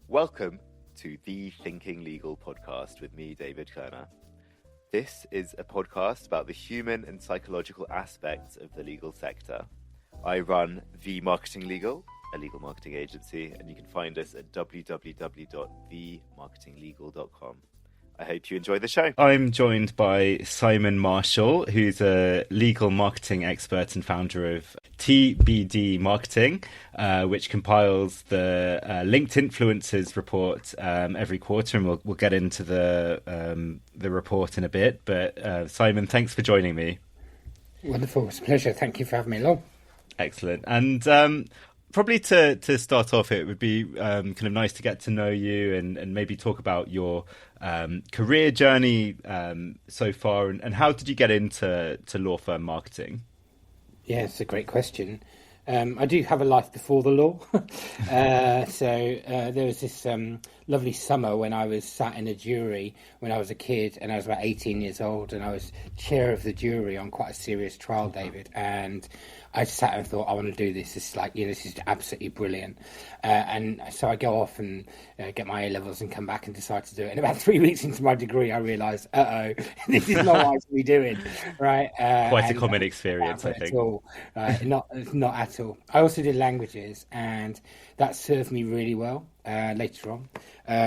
Welcome to the Thinking Legal podcast with me, David Kerner. This is a podcast about the human and psychological aspects of the legal sector. I run The Marketing Legal, a legal marketing agency, and you can find us at www.themarketinglegal.com. I hope you enjoy the show. I'm joined by Simon Marshall, who's a legal marketing expert and founder of TBD Marketing, which compiles the Linked Influencers report every quarter, and we'll get into the report in a bit. But Simon, thanks for joining me. Wonderful, it's a pleasure. Thank you for having me along. Excellent. And probably to start off, it would be kind of nice to get to know you and maybe talk about your career journey so far, and how did you get into law firm marketing? Yeah, it's a great question. I do have a life before the law. There was this lovely summer when I was sat in a jury when I was a kid, and I was about 18 years old, and I was chair of the jury on quite a serious trial, David. And I sat and thought, I want to do this. This is this is absolutely brilliant. And so I go off and get my A-levels and come back and decide to do it. And about 3 weeks into my degree, I realised, this is not what I should be doing, right? Quite a common experience, I think. Not at all. I also did languages, and that served me really well later on,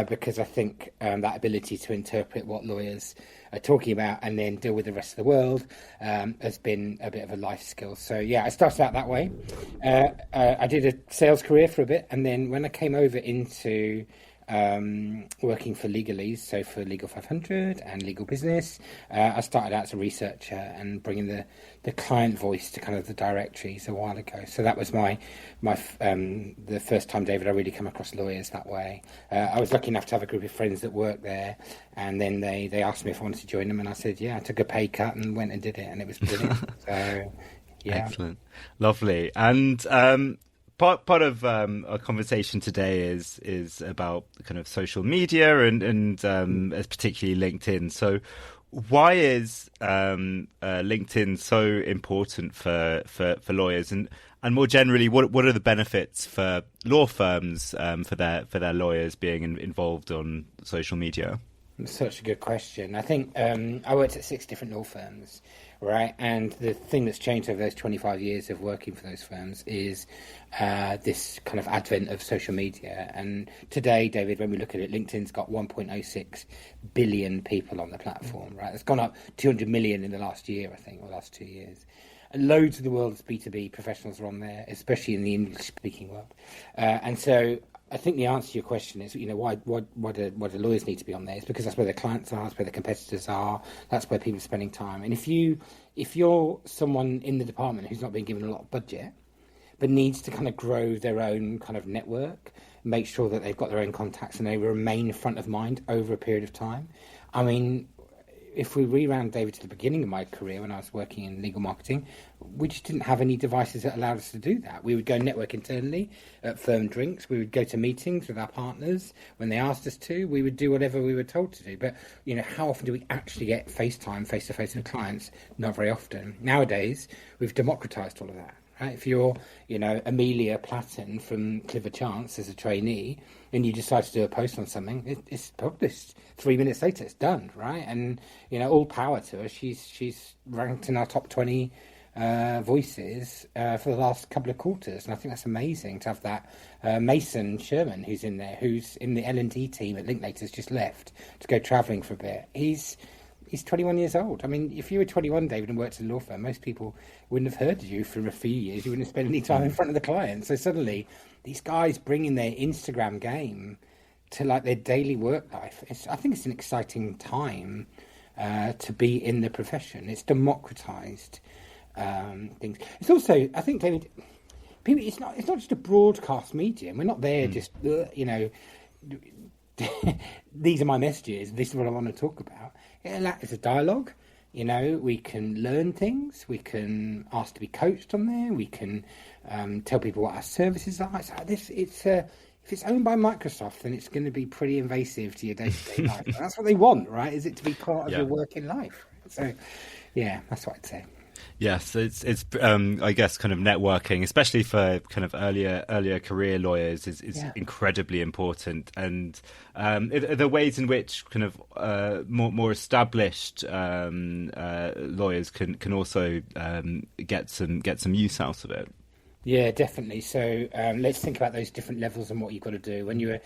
because I think that ability to interpret what lawyers are talking about and then deal with the rest of the world has been a bit of a life skill. So yeah, I started out that way. I did a sales career for a bit, and then when I came over into working for legalese, so for Legal 500 and legal business, I started out as a researcher and bringing the client voice to kind of the directories a while ago. So that was the first time, David, I really come across lawyers that way. I was lucky enough to have a group of friends that worked there, and then they asked me if I wanted to join them, and I said yeah. I took a pay cut and went and did it, and it was brilliant. So yeah, excellent, lovely. And Part of our conversation today is about kind of social media and particularly LinkedIn. So, why is LinkedIn so important for lawyers, and more generally, what are the benefits for law firms for their lawyers being involved on social media? Such a good question. I think I worked at 6 different law firms, right? And the thing that's changed over those 25 years of working for those firms is this kind of advent of social media. And today, David, when we look at it, LinkedIn's got 1.06 billion people on the platform, right? It's gone up 200 million in the last year, I think, or last 2 years. And loads of the world's B2B professionals are on there, especially in the English-speaking world. And so I think the answer to your question is, why do lawyers need to be on there? It's because that's where their clients are, that's where their competitors are, that's where people are spending time. And if you're someone in the department who's not being given a lot of budget, but needs to kind of grow their own kind of network, make sure that they've got their own contacts and they remain front of mind over a period of time. I mean, if we rewound, David, to the beginning of my career when I was working in legal marketing, we just didn't have any devices that allowed us to do that. We would go network internally at firm drinks. We would go to meetings with our partners when they asked us to. We would do whatever we were told to do. But, how often do we actually get FaceTime, face-to-face with clients? Not very often. Nowadays, we've democratized all of that. Right? If you're, Amelia Platten from Clifford Chance as a trainee, and you decide to do a post on something, it's published. 3 minutes later, it's done, right? And all power to her. She's ranked in our top 20 voices for the last couple of quarters, and I think that's amazing to have that. Mason Sherman, who's in there, who's in the L&D team at Linklaters, just left to go travelling for a bit. He's 21 years old. I mean, if you were 21, David, and worked at a law firm, most people wouldn't have heard of you for a few years. You wouldn't have spent any time in front of the client. So suddenly, these guys bringing their Instagram game to their daily work life. I think it's an exciting time to be in the profession. It's democratized things. It's also, I think, David, people. It's not just a broadcast medium. We're not there just these are my messages. This is what I want to talk about. It's a dialogue. We can learn things. We can ask to be coached on there. We can tell people what our services are. If it's owned by Microsoft, then it's going to be pretty invasive to your day-to-day life. And that's what they want, right? Is it to be part of your working life? So, yeah, that's what I'd say. Yes, it's I guess kind of networking, especially for kind of earlier career lawyers, is Yeah. incredibly important. And the ways in which kind of more established lawyers can also get some use out of it. Yeah, definitely. So let's think about those different levels and what you've got to do. When you're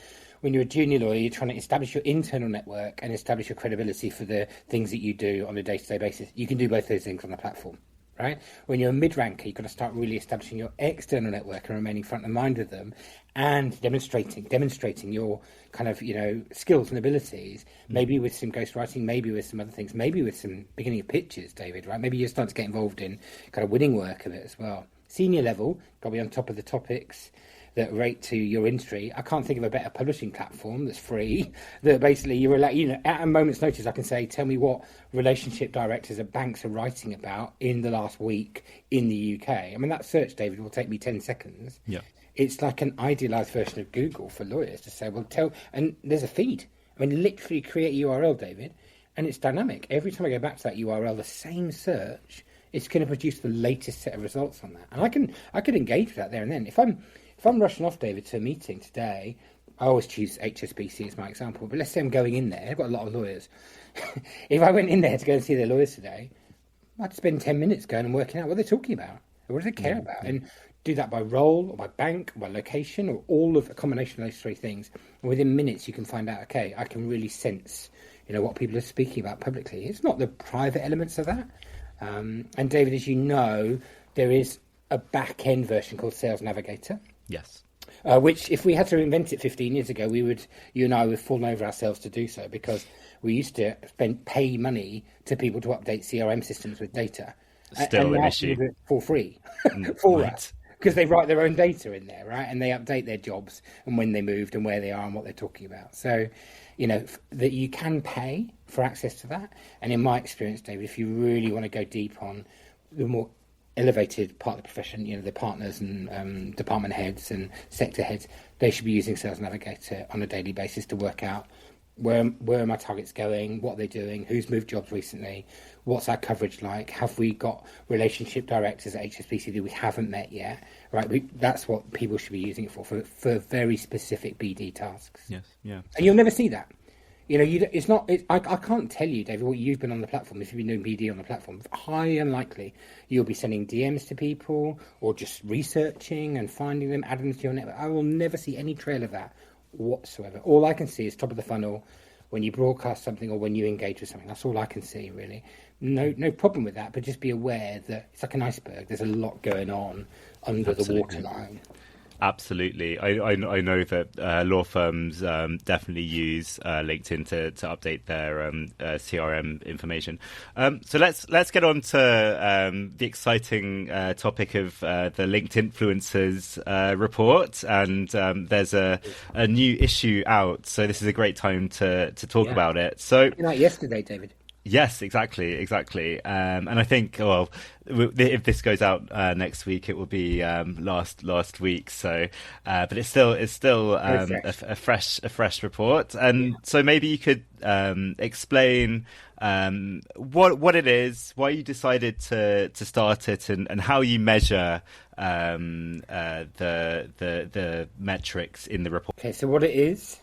a junior lawyer, you're trying to establish your internal network and establish your credibility for the things that you do on a day-to-day basis. You can do both those things on the platform, right? When you're a mid-ranker, you've got to start really establishing your external network and remaining front of mind with them, and demonstrating your kind of skills and abilities. Maybe with some ghostwriting, maybe with some other things, maybe with some beginning of pitches, David. Right? Maybe you're starting to get involved in kind of winning work of it as well. Senior level, got to be on top of the topics that relate to your industry. I can't think of a better publishing platform that's free, that basically you're allowed, at a moment's notice, I can say, tell me what relationship directors at banks are writing about in the last week in the UK. I mean, that search, David, will take me 10 seconds. Yeah. It's like an idealized version of Google for lawyers to say, and there's a feed. I mean, literally create a URL, David, and it's dynamic. Every time I go back to that URL, the same search, it's going to produce the latest set of results on that. And I could engage with that there and then. If I'm rushing off, David, to a meeting today, I always choose HSBC as my example, but let's say I'm going in there. I've got a lot of lawyers. If I went in there to go and see their lawyers today, I'd spend 10 minutes going and working out what they're talking about, or what do they care about, and do that by role, or by bank, or by location, or all of a combination of those three things. And within minutes, you can find out, okay, I can really sense, what people are speaking about publicly. It's not the private elements of that. And David, as you know, there is a back-end version called Sales Navigator. Yes. Which, if we had to invent it 15 years ago, you and I would have fallen over ourselves to do so, because we used to pay money to people to update CRM systems with data. Still an issue. For free. For right. that. Because they write their own data in there, right? And they update their jobs and when they moved and where they are and what they're talking about. So, that you can pay for access to that. And in my experience, David, if you really want to go deep on the more elevated part of the profession, the partners and department heads and sector heads, they should be using Sales Navigator on a daily basis to work out where are my targets going, what they're doing, who's moved jobs recently, what's our coverage like, have we got relationship directors at HSBC that we haven't met yet, right? That's what people should be using it for very specific BD tasks. Yes, yeah. And you'll never see that. I can't tell you, David, what you've been on the platform. If you've been doing BD on the platform, highly unlikely you'll be sending DMs to people or just researching and finding them, adding them to your network. I will never see any trail of that whatsoever. All I can see is top of the funnel when you broadcast something or when you engage with something. That's all I can see, really. No problem with that, but just be aware that it's like an iceberg. There's a lot going on under the waterline. Absolutely. I know that law firms definitely use LinkedIn to update their CRM information. So let's get on to the exciting topic of the LinkedIn Influencers report. And there's a new issue out. So this is a great time to talk about it. So like yesterday, David. Yes, exactly. And I think, if this goes out next week, it will be last week. So, but it's still a fresh report. And so maybe you could explain what it is, why you decided to start it, and how you measure the metrics in the report. Okay, so what it is.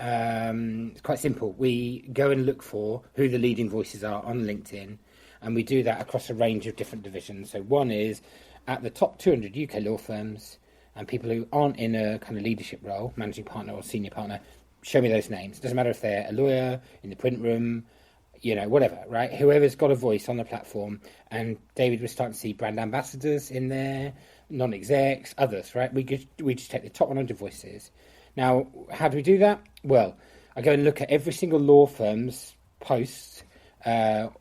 It's quite simple. We go and look for who the leading voices are on LinkedIn, and we do that across a range of different divisions. So one is at the top 200 UK law firms and people who aren't in a kind of leadership role, managing partner or senior partner. Show me those names. Doesn't matter if they're a lawyer in the print room, whatever, right? Whoever's got a voice on the platform. And David, we're starting to see brand ambassadors in there, non-execs, others, right? We just take the top 100 voices. Now, how do we do that? Well, I go and look at every single law firm's posts over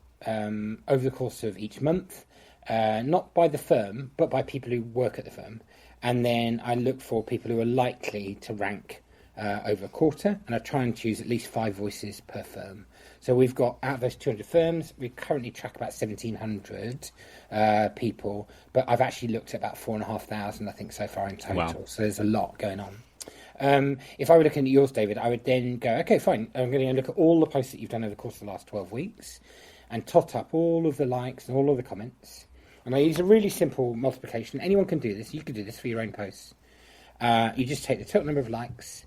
the course of each month, not by the firm, but by people who work at the firm. And then I look for people who are likely to rank over a quarter, and I try and choose at least 5 voices per firm. So we've got, out of those 200 firms, we currently track about 1,700 people, but I've actually looked at about 4,500, I think, so far in total. Wow. So there's a lot going on. If I were looking at yours, David, I would then go, okay, fine. I'm going to look at all the posts that you've done over the course of the last 12 weeks and tot up all of the likes and all of the comments And I use a really simple multiplication. Anyone can do this. You can do this for your own posts. You just take the total number of likes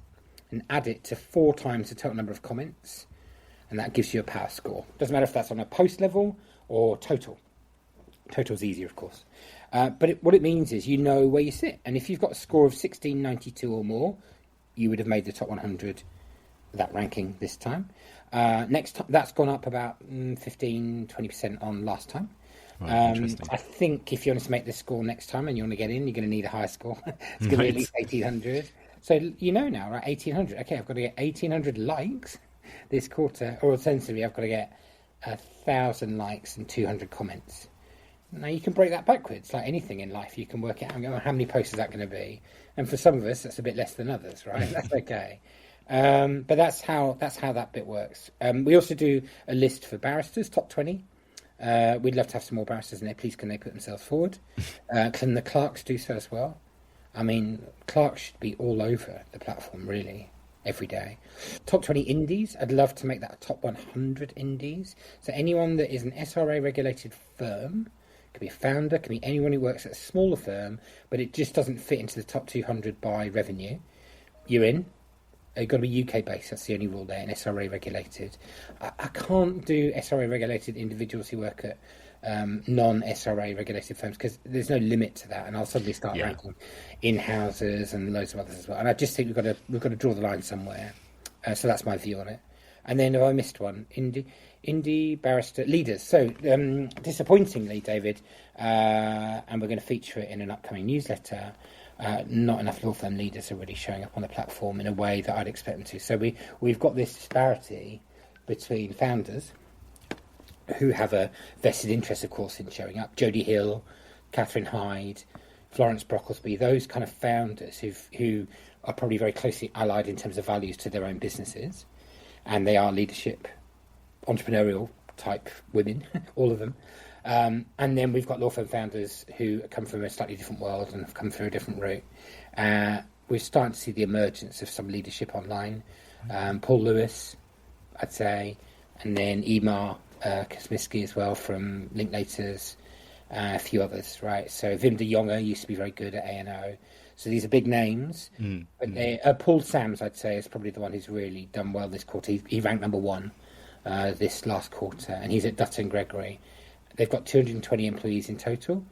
and add it to 4 times the total number of comments, and that gives you a power score. Doesn't matter if that's on a post level or total. Total's easier, of course. But what it means is you know where you sit. And if you've got a score of 1692 or more, you would have made the top 100, that ranking this time. Next time, that's gone up about 15-20% on last time. Right, I think if you want to make this score next time and you want to get in, you're going to need a higher score. It's going to be at least 1800. So you know now, right? 1800. Okay, I've got to get 1800 likes this quarter, or alternatively, I've got to get 1,000 likes and 200 comments. Now you can break that backwards, like anything in life. You can work out how many posts is that going to be, and for some of us, that's a bit less than others, right? That's okay. But that's how that bit works. We also do a list for barristers, top 20. We'd love to have some more barristers in there. Please, can they put themselves forward? Can the clerks do so as well? I mean, clerks should be all over the platform, really, every day. Top 20 indies. I'd love to make that a top 100 indies. So anyone that is an SRA-regulated firm, could be a founder, could be anyone who works at a smaller firm, but it just doesn't fit into the top 200 by revenue, you're in. You've got to be UK-based. That's the only rule there, and SRA-regulated. I can't do SRA-regulated individuals who work at non-SRA-regulated firms because there's no limit to that, and I'll suddenly start ranking in-houses and loads of others as well. And I just think we've got to draw the line somewhere. So that's my view on it. And then, have I missed one? Indie barrister leaders. So, disappointingly, David, and we're going to feature it in an upcoming newsletter, not enough law firm leaders are really showing up on the platform in a way that I'd expect them to. So we've got this disparity between founders who have a vested interest, of course, in showing up. Jodie Hill, Catherine Hyde, Florence Brocklesby, those kind of founders who are probably very closely allied in terms of values to their own businesses, and they are leadership, entrepreneurial type women, all of them. And then we've got law firm founders who come from a slightly different world and have come through a different route. We're starting to see the emergence of some leadership online. Paul Lewis, I'd say, and then Emar Kosmiski as well from Linklaters, a few others, right? So Wim de Jonge used to be very good at A&O. So these are big names. But Paul Sams, I'd say, is probably the one who's really done well this quarter. He ranked number 1 this last quarter, and he's at Dutton Gregory. They've got 220 employees in total.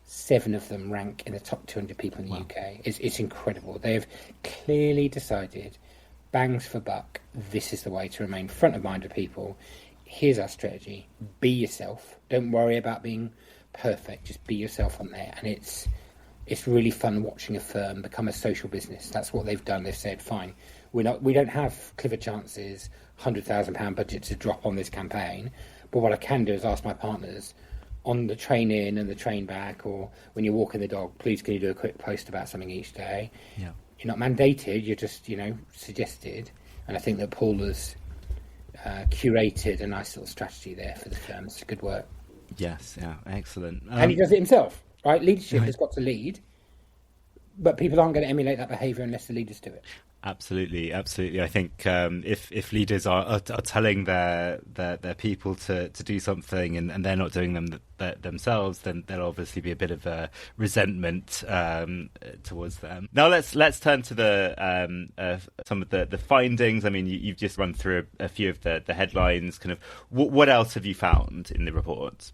7 of them rank in the top 200 people in the UK. It's incredible. They've clearly decided, bangs for buck, this is the way to remain front of mind with people. Here's our strategy. Be yourself. Don't worry about being perfect. Just be yourself on there. And it's really fun watching a firm become a social business. That's what they've done. They've said, fine, we don't have Clifford Chance's £100,000 budget to drop on this campaign. But what I can do is ask my partners on the train in and the train back, or when you're walking the dog, please can you do a quick post about something each day? Yeah. You're not mandated, you're just, suggested. And I think that Paul has curated a nice little strategy there for the firm. It's good work. Yes, yeah, excellent. And he does it himself, right? Leadership has got to lead, but people aren't going to emulate that behaviour unless the leaders do it. Absolutely. I think if leaders are telling their people to do something and they're not doing them themselves, then there'll obviously be a bit of a resentment towards them. Now let's turn to some of the findings. I mean, you've just run through a few of the headlines. Kind of what else have you found in the report?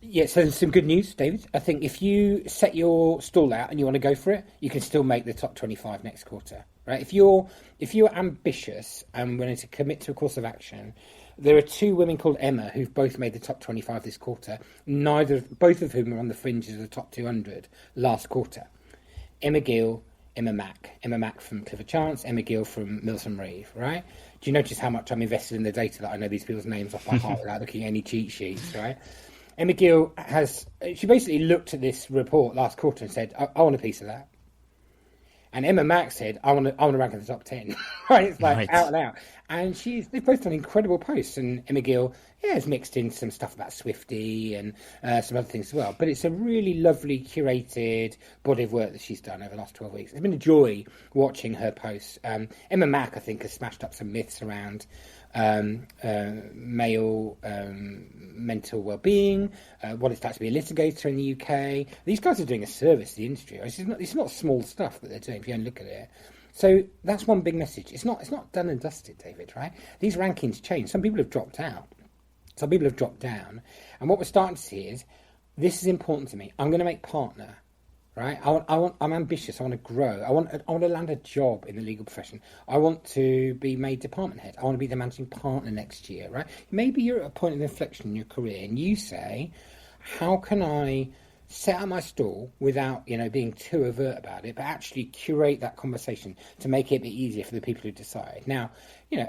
Yeah, so there's some good news, David. I think if you set your stall out and you want to go for it, you can still make the top 25 next quarter, right? If you're ambitious and willing to commit to a course of action, there are 2 women called Emma who've both made the top 25 this quarter. Both of whom are on the fringes of the top 200 last quarter. Emma Gill, Emma Mack. Emma Mack from Clifford Chance, Emma Gill from Milsom Reeve, right? Do you notice how much I'm invested in the data that I know these people's names off by heart without looking at any cheat sheets, right? Emma Gill she basically looked at this report last quarter and said, I want a piece of that. And Emma Mack said, I want to rank in the top 10. Right? It's like out and out. And they've both done incredible posts. And Emma Gill, has mixed in some stuff about Swifty and some other things as well. But it's a really lovely, curated body of work that she's done over the last 12 weeks. It's been a joy watching her posts. Emma Mack, I think, has smashed up some myths around male mental well-being, what it's like to be a litigator in the UK. These guys are doing a service to the industry. It's not small stuff that they're doing if you don't look at it. So that's one big message. It's not done and dusted, David, right? These rankings change. Some people have dropped out. Some people have dropped down. And what we're starting to see is, this is important to me. I'm going to make partner, right? I'm ambitious. I want to grow. I want to land a job in the legal profession. I want to be made department head. I want to be the managing partner next year, right? Maybe you're at a point of inflection in your career and you say, how can I set out my stall without, being too overt about it, but actually curate that conversation to make it a bit easier for the people who decide. Now,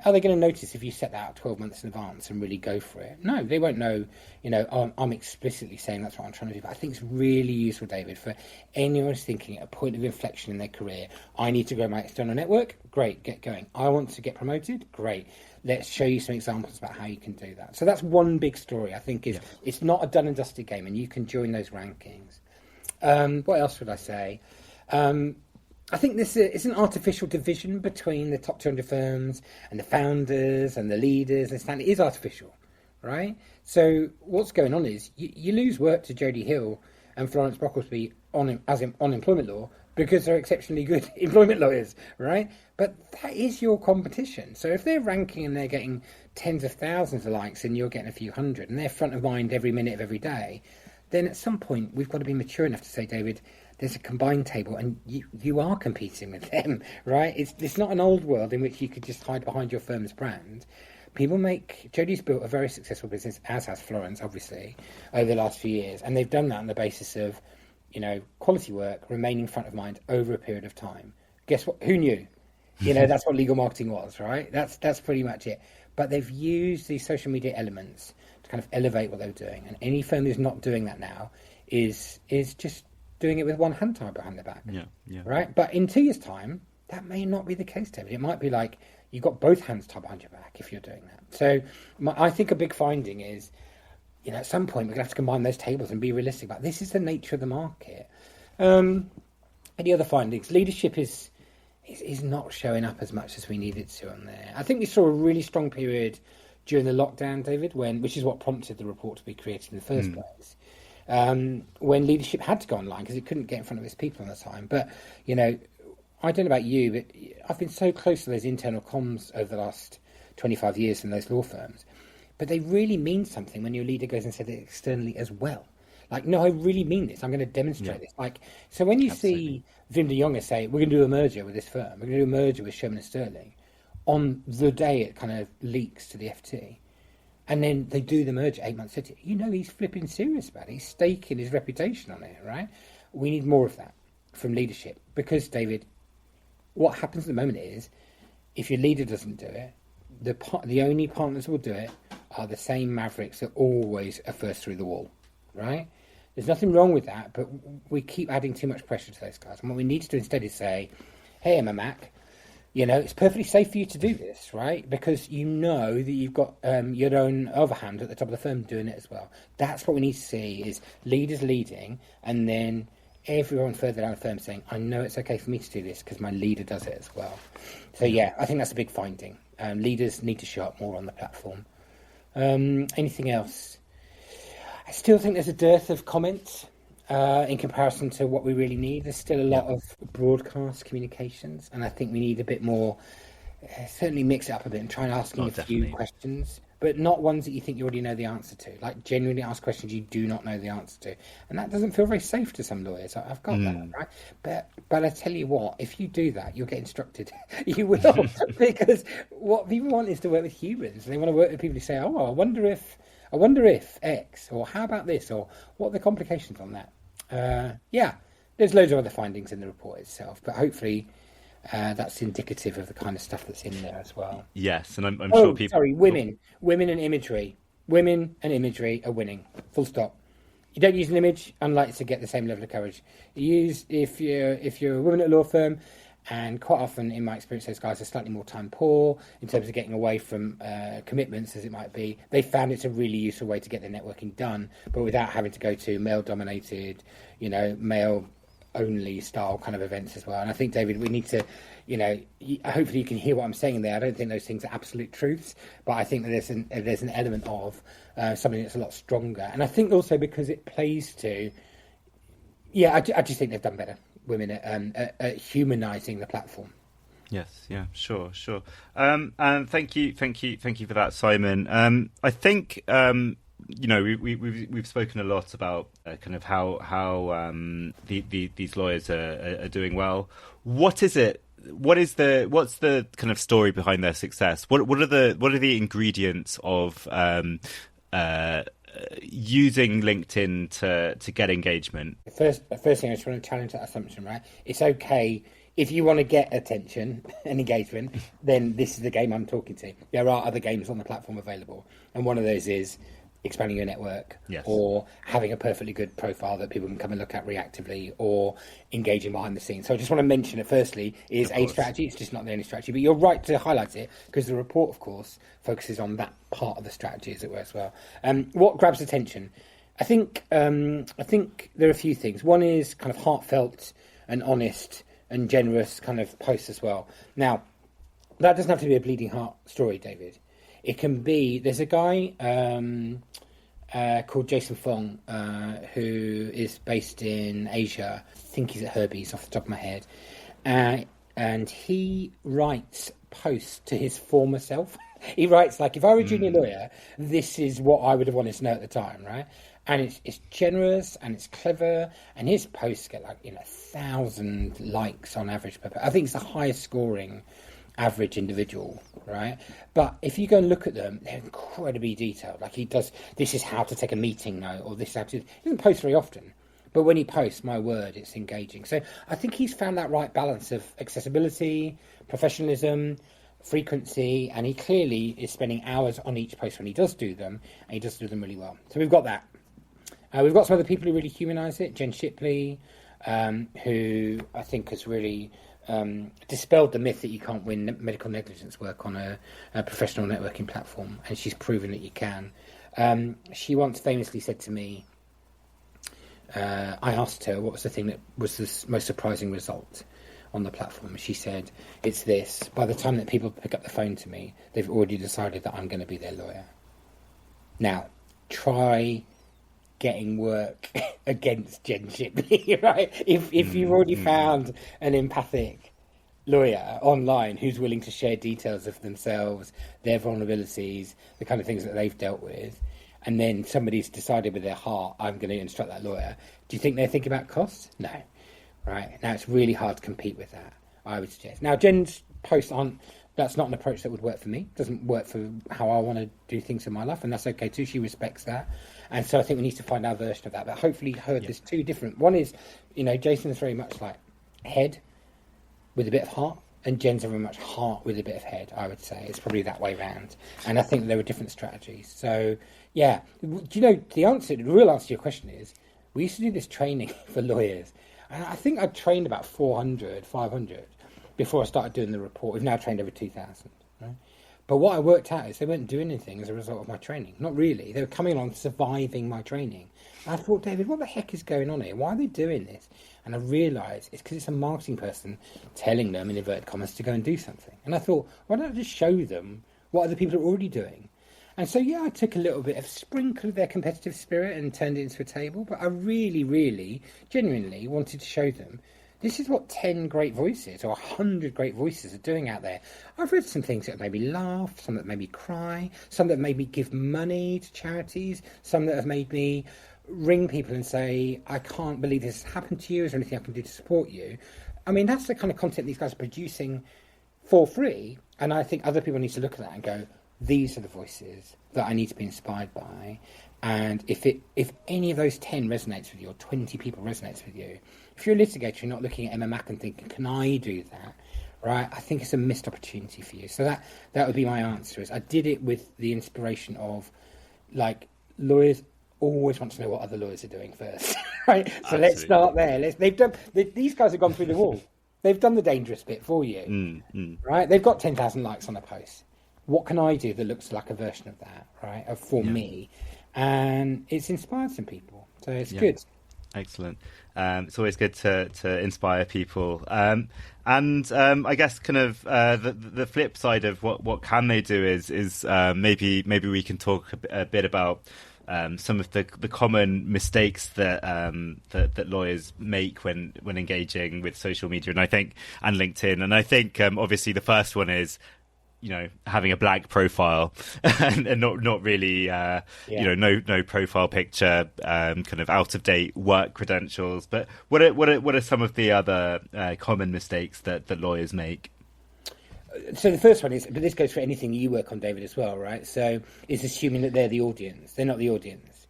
are they going to notice if you set that out 12 months in advance and really go for it? No, they won't know, I'm explicitly saying that's what I'm trying to do. But I think it's really useful, David, for anyone who's thinking at a point of inflection in their career, I need to grow my external network. Great, get going. I want to get promoted. Great. Let's show you some examples about how you can do that. So that's one big story, I think, is It's not a done and dusted game, and you can join those rankings. What else would I say? I think this is an artificial division between the top 200 firms and the founders and the leaders. It is artificial, right? So what's going on is you lose work to Jodie Hill and Florence Brocklesby on employment law because they're exceptionally good employment lawyers, right? But that is your competition. So if they're ranking and they're getting tens of thousands of likes and you're getting a few hundred and they're front of mind every minute of every day, then at some point we've got to be mature enough to say, David, there's a combined table and you are competing with them, right? It's not an old world in which you could just hide behind your firm's brand. Jodie's built a very successful business, as has Florence, obviously, over the last few years. And they've done that on the basis of, quality work remaining front of mind over a period of time. Guess what? Who knew? That's what legal marketing was, right? That's pretty much it. But they've used these social media elements to kind of elevate what they were doing. And any firm who's not doing that now is just doing it with one hand tied behind their back. Yeah. Right? But in 2 years' time, that may not be the case, David. It might be like you've got both hands tied behind your back if you're doing that. So I think a big finding is, at some point we're going to have to combine those tables and be realistic about this is the nature of the market. Any other findings? Leadership is not showing up as much as we needed to on there. I think we saw a really strong period during the lockdown, David, which is what prompted the report to be created in the first place. When leadership had to go online because it couldn't get in front of its people on the time. But, I don't know about you, but I've been so close to those internal comms over the last 25 years in those law firms. But they really mean something when your leader goes and says it externally as well. Like, no, I really mean this. I'm going to demonstrate this. So when you see Wim de Jonge say, we're going to do a merger with this firm, we're going to do a merger with Sherman and Sterling, on the day it kind of leaks to the FT, and then they do the merger 8 months later, he's flipping serious about it. He's staking his reputation on it, right? We need more of that from leadership because, David, what happens at the moment is if your leader doesn't do it, the only partners who will do it are the same mavericks that always are first through the wall, right? There's nothing wrong with that, but we keep adding too much pressure to those guys. And what we need to do instead is say, hey, Emma Mac, it's perfectly safe for you to do this, right? Because that you've got your own other hand at the top of the firm doing it as well. That's what we need to see is leaders leading and then everyone further down the firm saying, I know it's okay for me to do this because my leader does it as well. So, I think that's a big finding. Leaders need to show up more on the platform. Anything else? I still think there's a dearth of comments in comparison to what we really need. There's still a lot of broadcast communications, and I think we need a bit more, certainly mix it up a bit and try and asking a few questions, but not ones that you think you already know the answer to. Like genuinely ask questions you do not know the answer to. And that doesn't feel very safe to some lawyers. I've got that, right? But I tell you what, if you do that, you'll get instructed. You will, because what people want is to work with humans. They want to work with people who say, I wonder if X, or how about this, or what are the complications on that? There's loads of other findings in the report itself, but hopefully that's indicative of the kind of stuff that's in there as well. Yes, and I'm sure people... women and imagery. Women and imagery are winning, full stop. You don't use an image, unlikely to get the same level of coverage. If you're a woman at a law firm, and quite often, in my experience, those guys are slightly more time poor in terms of getting away from commitments, as it might be. They found it's a really useful way to get their networking done, but without having to go to male-dominated, male only style kind of events as well. And I think, David, we need to, hopefully you can hear what I'm saying there. I don't think those things are absolute truths, but I think that there's an element of something that's a lot stronger. And I think also because it plays to, I just think they've done better, women, at humanising the platform. Yes, yeah, sure. And thank you for that, Simon. I think we've spoken a lot about kind of how these lawyers are doing well. What's the kind of story behind their success? What are the ingredients of using LinkedIn to get engagement? The first thing I just want to challenge that assumption, right? It's okay. If you want to get attention and engagement, then this is the game I'm talking to. There are other games on the platform available, and one of those is expanding your network, yes, or having a perfectly good profile that people can come and look at reactively, or engaging behind the scenes. So I just want to mention it firstly is a strategy. It's just not the only strategy, but you're right to highlight it because the report, of course, focuses on that part of the strategy as it were as well. What grabs attention? I think there are a few things. One is kind of heartfelt and honest and generous kind of posts as well. Now, that doesn't have to be a bleeding heart story, David. It can be, there's a guy called Jason Fong who is based in Asia. I think he's at Herbie's off the top of my head. And he writes posts to his former self. He writes, like, if I were a junior lawyer, this is what I would have wanted to know at the time, right? And it's generous and it's clever, and his posts get 1,000 likes on average per post. I think it's the highest scoring average individual, right? But if you go and look at them, they're incredibly detailed. Like, he does, this is how to take a meeting note, or this is how to, he doesn't post very often, but when he posts, my word, it's engaging. So I think he's found that right balance of accessibility, professionalism, frequency, and he clearly is spending hours on each post when he does do them, and he does do them really well. So we've got that. We've got some other people who really humanise it. Jen Shipley, who I think has really dispelled the myth that you can't win medical negligence work on a professional networking platform, and she's proven that you can. She once famously said to me, I asked her what was the thing that was the most surprising result on the platform. She said, it's this: by the time that people pick up the phone to me, they've already decided that I'm going to be their lawyer. Now, try getting work against Jen Shipley, right? If you've already found an empathic lawyer online who's willing to share details of themselves, their vulnerabilities, the kind of things that they've dealt with, and then somebody's decided with their heart, I'm going to instruct that lawyer, do you think they're thinking about costs? No. Right? Now, it's really hard to compete with that, I would suggest. Now, Jen's posts aren't, that's not an approach that would work for me. It doesn't work for how I want to do things in my life, and that's okay too. She respects that. And so I think we need to find our version of that. But hopefully there's two different. One is, Jason's very much like head with a bit of heart, and Jen's very much heart with a bit of head, I would say. It's probably that way round. And I think there were different strategies. So, yeah. Do you know, the real answer to your question is, we used to do this training for lawyers. And I think I trained about 400, 500 before I started doing the report. We've now trained over 2,000, right? But what I worked out is they weren't doing anything as a result of my training. Not really. They were coming along surviving my training. And I thought, David, what the heck is going on here? Why are they doing this? And I realised it's because it's a marketing person telling them, in inverted commas, to go and do something. And I thought, why don't I just show them what other people are already doing? And so, I took a little bit of sprinkle of their competitive spirit and turned it into a table. But I really, really, genuinely wanted to show them this is what 10 great voices or 100 great voices are doing out there. I've read some things that made me laugh, some that made me cry, some that made me give money to charities, some that have made me ring people and say, I can't believe this has happened to you. Is there anything I can do to support you? I mean, that's the kind of content these guys are producing for free. And I think other people need to look at that and go, these are the voices that I need to be inspired by. And if any of those 10 resonates with you, or 20 people resonates with you, if you're a litigator, you're not looking at Emma Mack and thinking, can I do that? Right? I think it's a missed opportunity for you. So that would be my answer. Is I did it with the inspiration of, like, lawyers always want to know what other lawyers are doing first. Right? So Absolutely. Let's start there. These guys have gone through the wall. They've done the dangerous bit for you. Right? They've got 10,000 likes on a post. What can I do that looks like a version of that, right? For me. And it's inspired some people. So it's good. Excellent. It's always good to inspire people. I guess kind of the flip side of what can they do is maybe we can talk a bit about some of the common mistakes that lawyers make when engaging with social media, and LinkedIn. And I think obviously the first one is, having a blank profile and not really, no profile picture, kind of out of date work credentials. But what are some of the other common mistakes that lawyers make? So the first one is, but this goes for anything you work on, David, as well, right? So it's assuming that they're the audience. They're not the audience,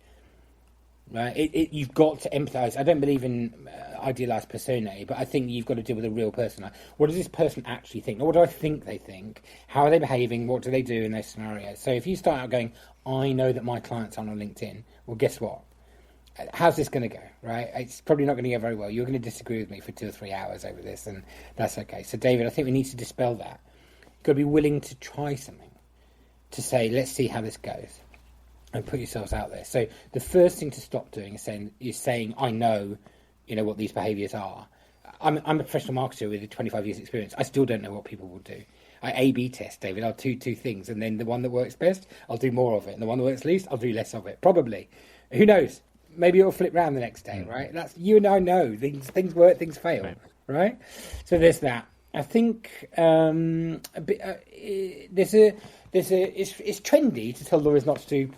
right? You've got to empathise. I don't believe in idealised personae, but I think you've got to deal with a real person. Like, what does this person actually think? Or what do I think they think? How are they behaving? What do they do in those scenarios? So if you start out going, I know that my clients aren't on LinkedIn, well, guess what? How's this going to go, right? It's probably not going to go very well. You're going to disagree with me for 2 or 3 hours over this, and that's okay. So, David, I think we need to dispel that. You've got to be willing to try something, to say, let's see how this goes, and put yourselves out there. So the first thing to stop doing is saying I know, what these behaviours are. I'm a professional marketer with 25 years experience. I still don't know what people will do. I A/B test, David. I'll do two things, and then the one that works best, I'll do more of it, and the one that works least, I'll do less of it. Probably. Who knows? Maybe it'll flip round the next day, right? That's, you and I know things work, things fail, right? So there's that. I think it's trendy to tell lawyers not to do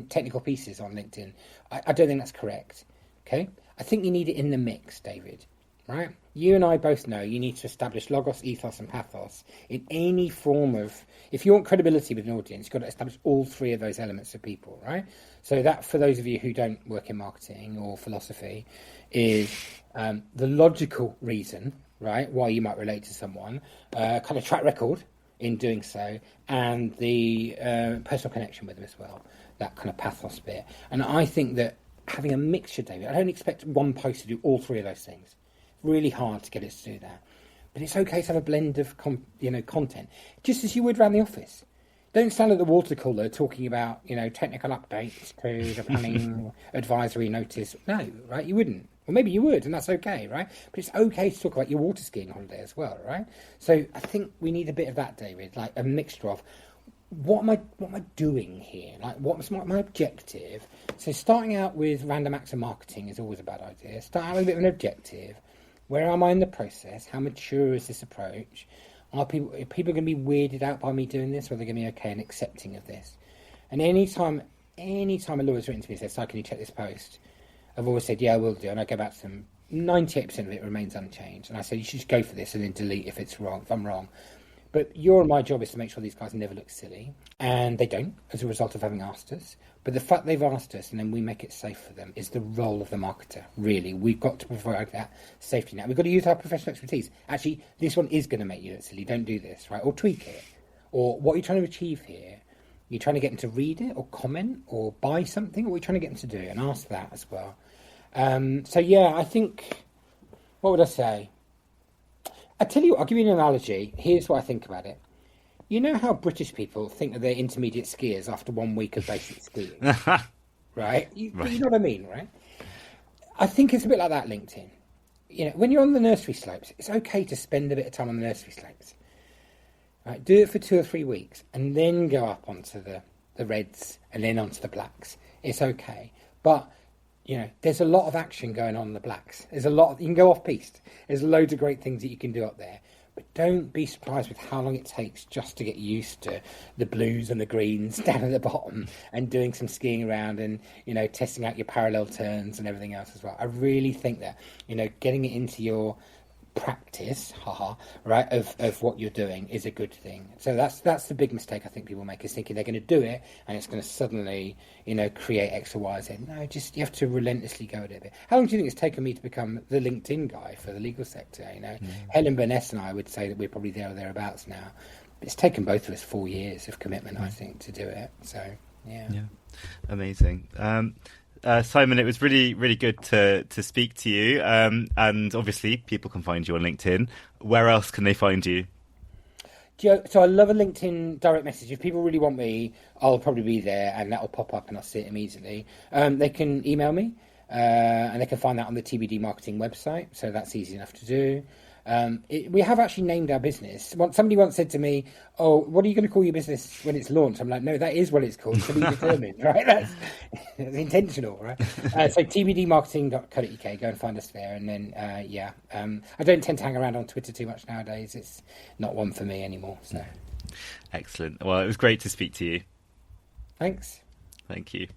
technical pieces on LinkedIn. I don't think that's correct. Okay, I think you need it in the mix, David. Right? You and I both know you need to establish logos, ethos, and pathos in any form of. If you want credibility with an audience, you've got to establish all three of those elements of people, right? So that, for those of you who don't work in marketing or philosophy, is the logical reason, right, why you might relate to someone, kind of track record in doing so, and the personal connection with them as well, that kind of pathos bit. And I think that having a mixture, David, I don't expect one post to do all three of those things. Really hard to get it to do that. But it's okay to have a blend of content, just as you would around the office. Don't stand at the water cooler talking about, technical updates to the planning advisory notice. No, right? You wouldn't. Or maybe you would, and that's okay, right? But it's okay to talk about your water skiing holiday as well, right? So I think we need a bit of that, David, like a mixture of what am I doing here? Like, what's my objective? So starting out with random acts of marketing is always a bad idea. Start out with a bit of an objective. Where am I in the process? How mature is this approach? Are people going to be weirded out by me doing this, or are they going to be okay and accepting of this? And anytime a lawyer's written to me and says, "So can you check this post?" I've always said, "Yeah, I will do," and I go back to them. 98% of it remains unchanged, and I say, "You should just go for this and then delete if it's wrong, if I'm wrong." But your and my job is to make sure these guys never look silly, and they don't as a result of having asked us. But the fact they've asked us and then we make it safe for them is the role of the marketer, really. We've got to provide that safety net. We've got to use our professional expertise. Actually, this one is going to make you look silly. Don't do this, right? Or tweak it. Or what are you trying to achieve here? You're trying to get them to read it or comment or buy something? Or are you trying to get them to do it? And ask that as well. So, yeah, I think, what would I say? I tell you what, I'll give you an analogy. Here's what I think about it. You know how British people think that they're intermediate skiers after 1 week of basic skiing? Right? You know what I mean, right? I think it's a bit like that, LinkedIn. When you're on the nursery slopes, it's okay to spend a bit of time on the nursery slopes. Right? Do it for 2 or 3 weeks and then go up onto the reds and then onto the blacks. It's okay. But, there's a lot of action going on in the blacks. You can go off-piste. There's loads of great things that you can do up there. But don't be surprised with how long it takes just to get used to the blues and the greens down at the bottom and doing some skiing around and, testing out your parallel turns and everything else as well. I really think that, getting it into your practice, right, of what you're doing is a good thing. So that's the big mistake I think people make, is thinking they're going to do it and it's going to suddenly, create X or Y, Z. No, you have to relentlessly go at it a bit. How long do you think it's taken me to become the LinkedIn guy for the legal sector? Helen Burness and I would say that we're probably there or thereabouts now. But it's taken both of us 4 years of commitment, I think, to do it. So, yeah. Amazing. Simon, it was really, really good to speak to you. And obviously, people can find you on LinkedIn. Where else can they find you? So I love a LinkedIn direct message. If people really want me, I'll probably be there, and that'll pop up, and I'll see it immediately. They can email me. and they can find that on the TBD marketing website. So that's easy enough to do. We have actually named our business. Somebody once said to me, "Oh, what are you going to call your business when it's launched?" I'm like, "No, that is what it's called. To be determined, right? That's intentional, right?" So tbdmarketing.co.uk. Go and find us there, and then I don't tend to hang around on Twitter too much nowadays. It's not one for me anymore. So, excellent. Well, it was great to speak to you. Thanks. Thank you.